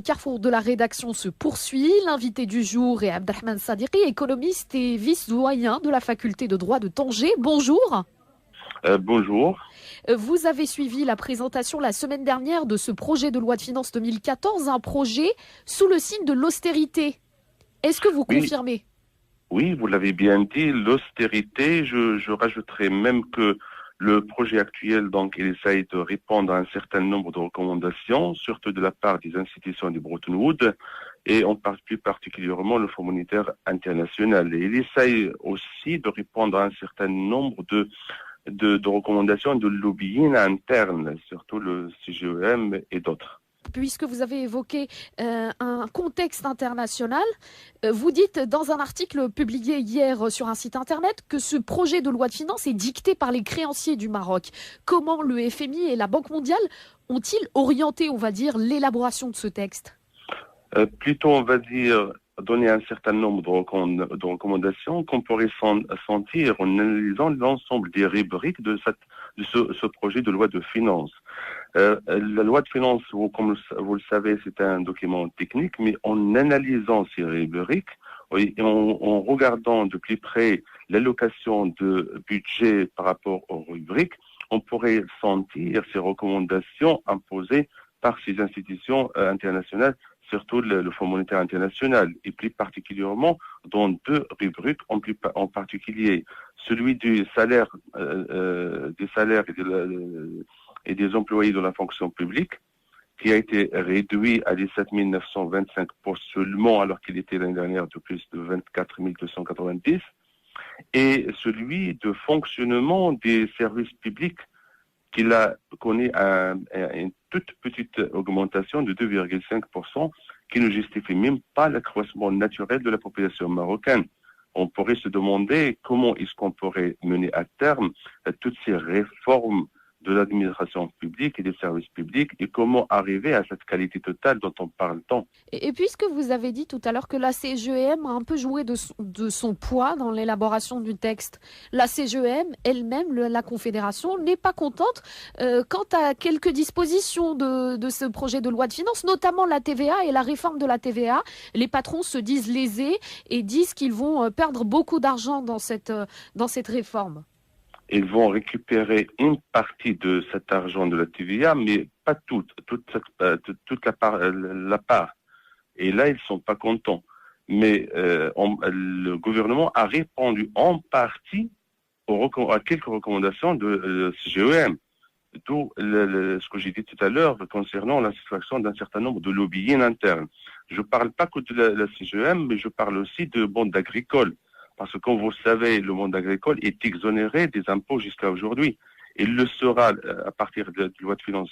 Carrefour de la rédaction se poursuit. L'invité du jour est Abdelrahman Sadiqi, économiste et vice-doyen de la faculté de droit de Tanger. Bonjour. Bonjour. Vous avez suivi la présentation la semaine dernière de ce projet de loi de finances 2014, un projet sous le signe de l'austérité. Est-ce que vous Oui, confirmez? oui, vous l'avez bien dit, l'austérité, je rajouterais même que le projet actuel, donc, il essaye de répondre à un certain nombre de recommandations, surtout de la part des institutions de Bretton Woods, et on parle plus particulièrement le Fonds monétaire international. Et il essaye aussi de répondre à un certain nombre de recommandations de lobbying interne, surtout le CGEM et d'autres. Puisque vous avez évoqué un contexte international, vous dites dans un article publié hier sur un site internet que ce projet de loi de finances est dicté par les créanciers du Maroc. Comment le FMI et la Banque mondiale ont-ils orienté, on va dire, l'élaboration de ce texte? Plutôt, on va dire, donner un certain nombre de recommandations qu'on pourrait sentir en analysant l'ensemble des rubriques de ce projet de loi de finances. La loi de finances, comme vous le savez, c'est un document technique, mais en analysant ces rubriques oui, et en regardant de plus près l'allocation de budget par rapport aux rubriques, on pourrait sentir ces recommandations imposées par ces institutions internationales, surtout le Fonds monétaire international, et plus particulièrement dans deux rubriques, en particulier celui des salaires et des employés de la fonction publique, qui a été réduit à 17 925 postes seulement, alors qu'il était l'année dernière de plus de 24 290, et celui de fonctionnement des services publics, qu'il a connu une toute petite augmentation de 2,5%, qui ne justifie même pas l'accroissement naturel de la population marocaine. On pourrait se demander comment est-ce qu'on pourrait mener à terme toutes ces réformes de l'administration publique et des services publics et comment arriver à cette qualité totale dont on parle tant. Et puisque vous avez dit tout à l'heure que la CGEM a un peu joué de son poids dans l'élaboration du texte, la CGEM elle-même, la Confédération, n'est pas contente quant à quelques dispositions de ce projet de loi de finances, notamment la TVA et la réforme de la TVA. Les patrons se disent lésés et disent qu'ils vont perdre beaucoup d'argent dans cette réforme. Ils vont récupérer une partie de cet argent de la TVA, mais pas toute la part. Et là, ils ne sont pas contents. Mais le gouvernement a répondu en partie à quelques recommandations de CGEM. D'où ce que j'ai dit tout à l'heure concernant la situation d'un certain nombre de lobbying internes. Je ne parle pas que de la CGEM, mais je parle aussi de monde agricole. Parce que, comme vous le savez, le monde agricole est exonéré des impôts jusqu'à aujourd'hui. Il le sera à partir de la loi de finances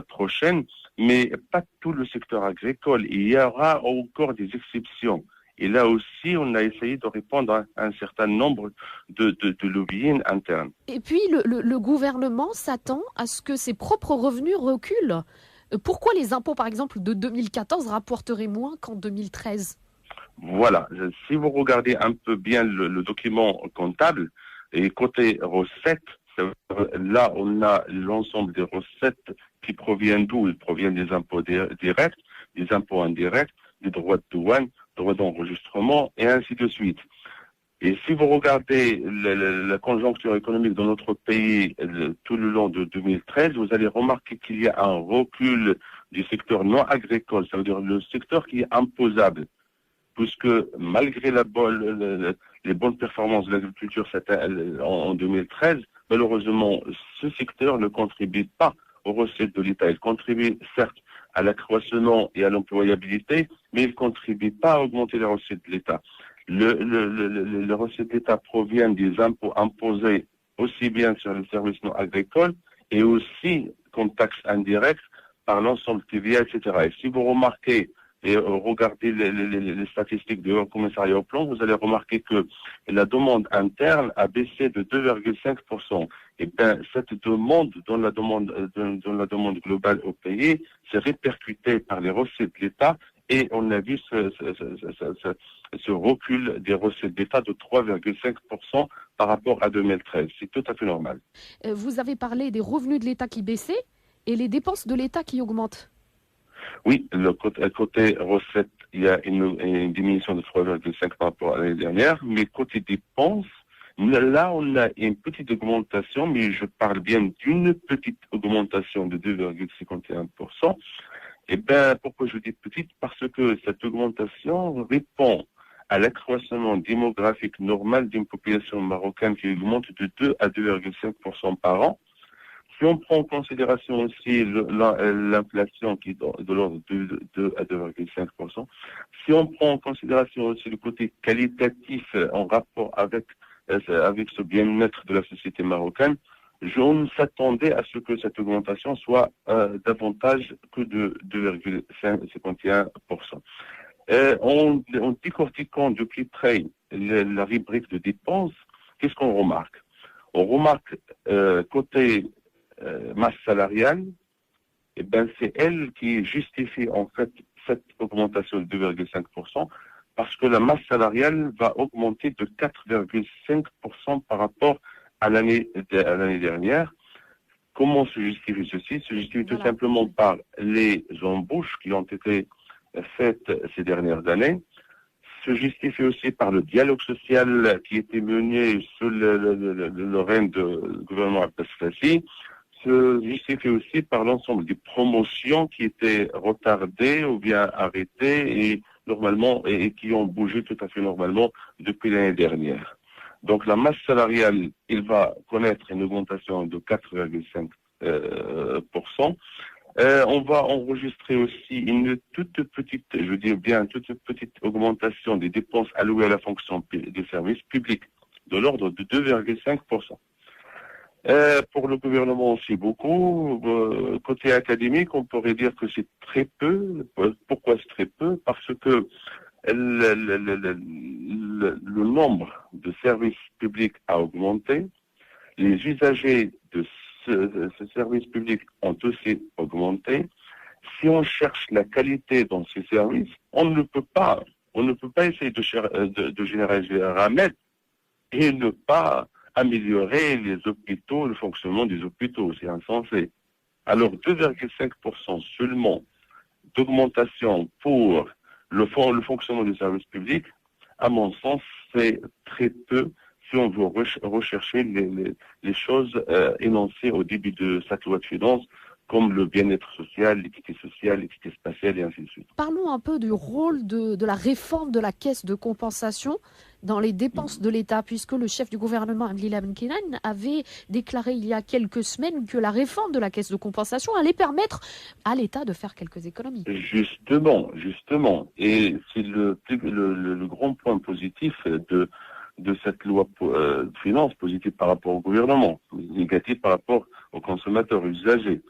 prochaine, mais pas tout le secteur agricole. Il y aura encore des exceptions. Et là aussi, on a essayé de répondre à un certain nombre de lobbying internes. Et puis, le gouvernement s'attend à ce que ses propres revenus reculent. Pourquoi les impôts, par exemple, de 2014 rapporteraient moins qu'en 2013? Voilà. Si vous regardez un peu bien le document comptable, et côté recettes, là, on a l'ensemble des recettes qui proviennent d'où? Ils proviennent des impôts directs, des impôts indirects, des droits de douane, droits d'enregistrement, et ainsi de suite. Et si vous regardez la conjoncture économique dans notre pays tout le long de 2013, vous allez remarquer qu'il y a un recul du secteur non agricole, ça veut dire le secteur qui est imposable, puisque malgré les bonnes performances de l'agriculture en 2013, malheureusement, ce secteur ne contribue pas aux recettes de l'État. Il contribue certes à l'accroissement et à l'employabilité, mais il ne contribue pas à augmenter les recettes de l'État. Les recettes de l'État proviennent des impôts imposés aussi bien sur les services non agricoles et aussi comme taxes indirectes par l'ensemble TVA, etc. Et si vous remarquez et regardez les statistiques du Haut Commissariat au Plan, vous allez remarquer que la demande interne a baissé de 2,5%. Et bien, cette demande, dans la demande globale au pays, s'est répercutée par les recettes de l'État et on a vu ce recul des recettes d'État de 3,5% par rapport à 2013. C'est tout à fait normal. Vous avez parlé des revenus de l'État qui baissaient et les dépenses de l'État qui augmentent. Oui, côté recette, il y a une diminution de 3,5 par rapport à l'année dernière, mais côté dépenses, là, on a une petite augmentation, mais je parle bien d'une petite augmentation de 2,51%. Eh bien, pourquoi je dis petite? Parce que cette augmentation répond à l'accroissement démographique normal d'une population marocaine qui augmente de 2 à 2,5% par an. Si on prend en considération aussi l'inflation qui est de l'ordre de 2 à 2,5%, si on prend en considération aussi le côté qualitatif en rapport avec ce bien-être de la société marocaine, on s'attendait à ce que cette augmentation soit davantage que de 2,51%. En décortiquant de plus près la rubrique de dépenses, qu'est-ce qu'on remarque? On remarque côté masse salariale, eh ben, c'est elle qui justifie en fait cette augmentation de 2,5% parce que la masse salariale va augmenter de 4,5% par rapport à l'année dernière. Comment se justifie ceci? Se justifie tout simplement par les embauches qui ont été faites ces dernières années. Se justifie aussi par le dialogue social qui était mené sous le règne du gouvernement Abbas Fassi. Se justifie aussi par l'ensemble des promotions qui étaient retardées ou bien arrêtées et qui ont bougé tout à fait normalement depuis l'année dernière. Donc la masse salariale, il va connaître une augmentation de 4,5%. On va enregistrer aussi une toute petite augmentation des dépenses allouées à la fonction des services publics de l'ordre de 2,5%. Pour le gouvernement aussi beaucoup. Côté académique, on pourrait dire que c'est très peu. Pourquoi c'est très peu? Parce que le nombre de services publics a augmenté. Les usagers de ce service public ont aussi augmenté. Si on cherche la qualité dans ces services, on ne peut pas essayer de générer un remède et ne pas améliorer les hôpitaux, le fonctionnement des hôpitaux. C'est insensé. Alors 2,5% seulement d'augmentation pour le fonctionnement du service public, à mon sens, c'est très peu si on veut rechercher les choses énoncées au début de cette loi de finances, comme le bien-être social, l'équité sociale, l'équité spatiale et ainsi de suite. Parlons un peu du rôle de la réforme de la caisse de compensation dans les dépenses de l'État, puisque le chef du gouvernement, Abdellah Benkinan, avait déclaré il y a quelques semaines que la réforme de la caisse de compensation allait permettre à l'État de faire quelques économies. Justement. Et c'est le grand point positif de cette loi de finances, positive par rapport au gouvernement, négative par rapport aux consommateurs usagers.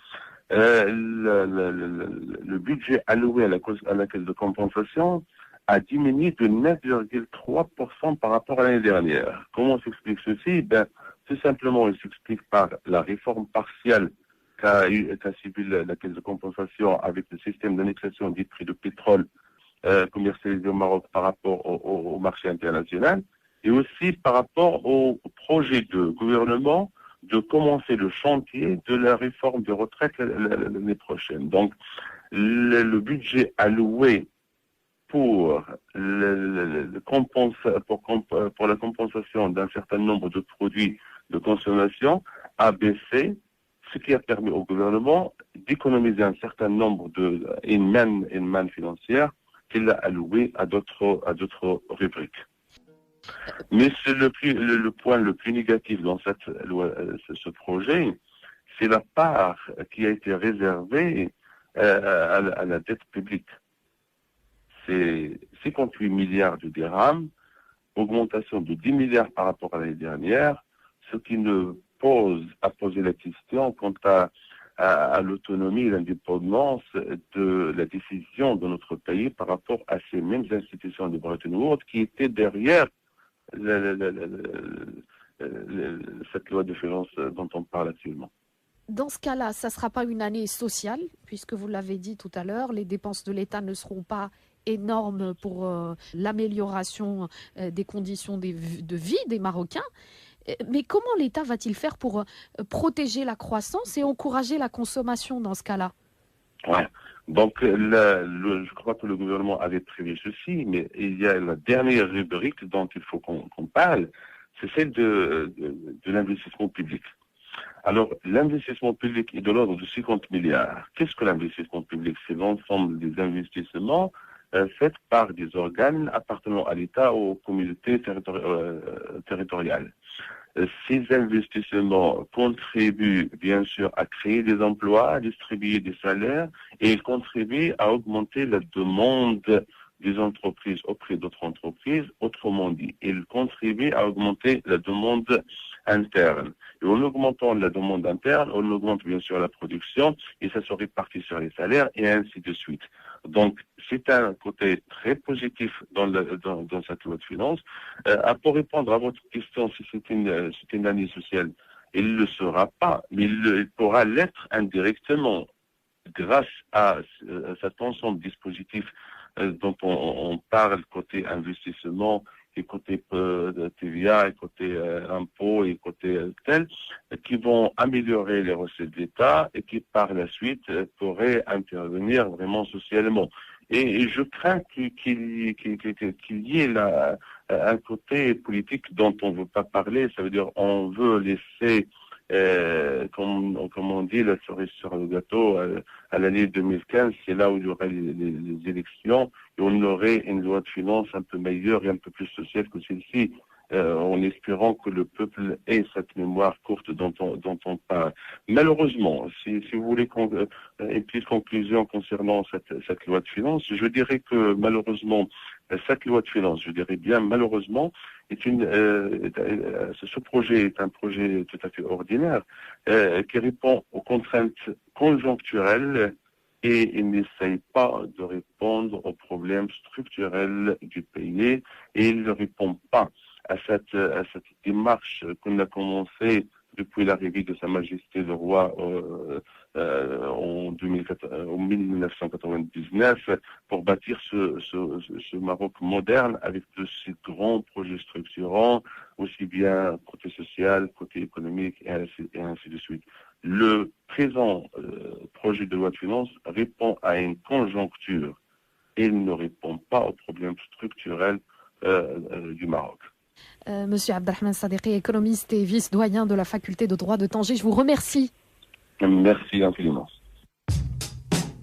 Le budget alloué à la caisse de compensation a diminué de 9,3% par rapport à l'année dernière. Comment s'explique ceci? Ben, tout simplement, il s'explique par la réforme partielle qu'a subi la caisse de compensation avec le système d'annexation des prix de pétrole commercialisé au Maroc par rapport au marché international, et aussi par rapport au projet de gouvernement de commencer le chantier de la réforme des retraites l'année prochaine. Donc, le budget alloué pour la compensation d'un certain nombre de produits de consommation a baissé, ce qui a permis au gouvernement d'économiser un certain nombre une manne financière qu'il a alloué à d'autres rubriques. Mais c'est le point le plus négatif dans cette loi, ce projet, c'est la part qui a été réservée à la dette publique. C'est 58 milliards de dirhams, augmentation de 10 milliards par rapport à l'année dernière, ce qui a posé la question quant à l'autonomie et l'indépendance de la décision de notre pays par rapport à ces mêmes institutions de Bretton Woods qui étaient derrière cette loi de finances dont on parle actuellement. Dans ce cas-là, ça ne sera pas une année sociale, puisque vous l'avez dit tout à l'heure, les dépenses de l'État ne seront pas énormes pour l'amélioration des conditions de vie des Marocains. Mais comment l'État va-t-il faire pour protéger la croissance et encourager la consommation dans ce cas-là? Ouais. Donc, je crois que le gouvernement avait prévu ceci, mais il y a la dernière rubrique dont il faut qu'on parle, c'est celle de l'investissement public. Alors, l'investissement public est de l'ordre de 50 milliards. Qu'est-ce que l'investissement public? C'est l'ensemble des investissements faits par des organes appartenant à l'État ou aux communautés territoriales. Ces investissements contribuent bien sûr à créer des emplois, à distribuer des salaires et ils contribuent à augmenter la demande des entreprises auprès d'autres entreprises. Autrement dit, ils contribuent à augmenter la demande interne. Et en augmentant la demande interne, on augmente bien sûr la production et ça se répartit sur les salaires et ainsi de suite. Donc, c'est un côté très positif dans cette loi de finances. Pour répondre à votre question, si c'est une année sociale, il ne le sera pas, mais il pourra l'être indirectement grâce à cet ensemble de dispositifs dont on parle côté investissement et côté TVA et côté impôts et côté tel, qui vont améliorer les recettes de l'État et qui par la suite pourraient intervenir vraiment socialement. Et je crains qu'il y ait là un côté politique dont on ne veut pas parler. Ça veut dire on veut laisser, comme on dit, la cerise sur le gâteau à l'année 2015. C'est là où il y aurait les élections et on aurait une loi de finances un peu meilleure et un peu plus sociale que celle-ci. En espérant que le peuple ait cette mémoire courte dont on parle. Malheureusement, si vous voulez une petite conclusion concernant cette loi de finances, je dirais que malheureusement, cette loi de finances, je dirais bien malheureusement, ce projet est un projet tout à fait ordinaire qui répond aux contraintes conjoncturelles et il n'essaye pas de répondre aux problèmes structurels du pays et il ne répond pas à cette démarche qu'on a commencée depuis l'arrivée de Sa Majesté le Roi en 1999 pour bâtir ce Maroc moderne avec de ces grands projets structurants, aussi bien côté social, côté économique et ainsi de suite. Le présent projet de loi de finances répond à une conjoncture et il ne répond pas aux problèmes structurels du Maroc. Monsieur Abdelrahmane Sadeghi, économiste et vice-doyen de la faculté de droit de Tanger, je vous remercie. Merci infiniment.